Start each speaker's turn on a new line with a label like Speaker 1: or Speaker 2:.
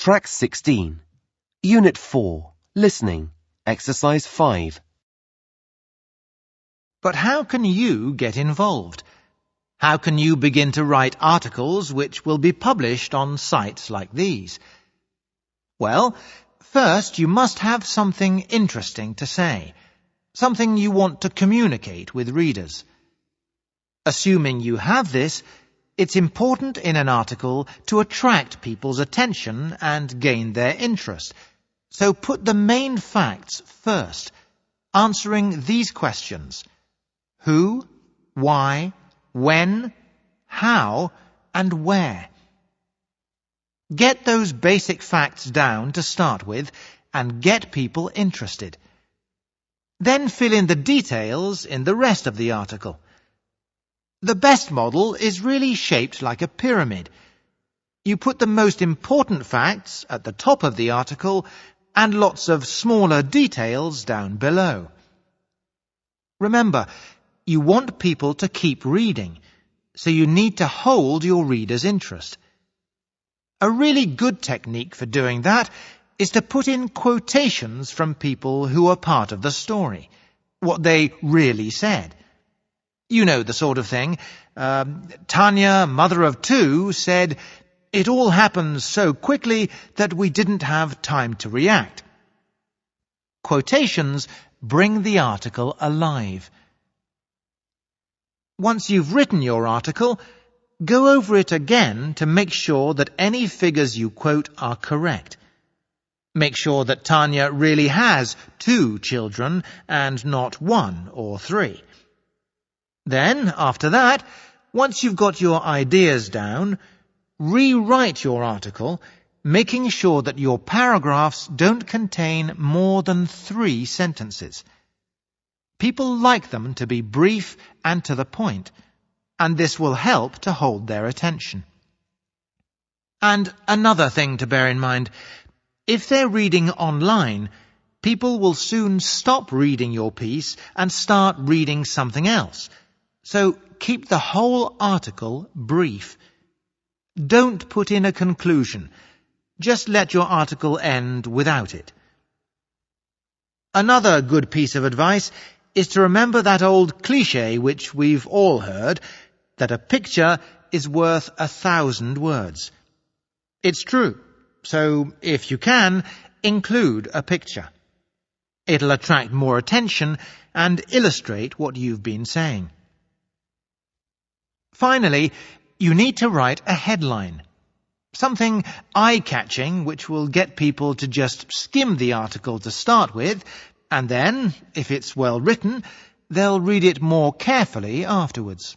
Speaker 1: Track 16. Unit 4. Listening. Exercise 5.
Speaker 2: But how can you get involved? How can you begin to write articles which will be published on sites like these? Well, first you must have something interesting to say, something you want to communicate with readers. Assuming you have this, it's important in an article to attract people's attention and gain their interest. So put the main facts first, answering these questions: who, why, when, how, and where. Get those basic facts down to start with and get people interested. Then fill in the details in the rest of the article. The best model is really shaped like a pyramid. You put the most important facts at the top of the article and lots of smaller details down below. Remember, you want people to keep reading, so you need to hold your readers' interest. A really good technique for doing that is to put in quotations from people who are part of the story, what they really said. You know the sort of thing. Tanya, mother of two, said, "It all happened so quickly that we didn't have time to react." Quotations bring the article alive. Once you've written your article, go over it again to make sure that any figures you quote are correct. Make sure that Tanya really has 2 children and not 1 or 3. Then, after that, once you've got your ideas down, rewrite your article, making sure that your paragraphs don't contain more than 3 sentences. People like them to be brief and to the point, and this will help to hold their attention. And another thing to bear in mind, if they're reading online, people will soon stop reading your piece and start reading something else. So keep the whole article brief. Don't put in a conclusion. Just let your article end without it. Another good piece of advice is to remember that old cliché which we've all heard, that a picture is worth 1,000 words. It's true, so if you can, include a picture. It'll attract more attention and illustrate what you've been saying. Finally, you need to write a headline, something eye-catching which will get people to just skim the article to start with, and then, if it's well written, they'll read it more carefully afterwards.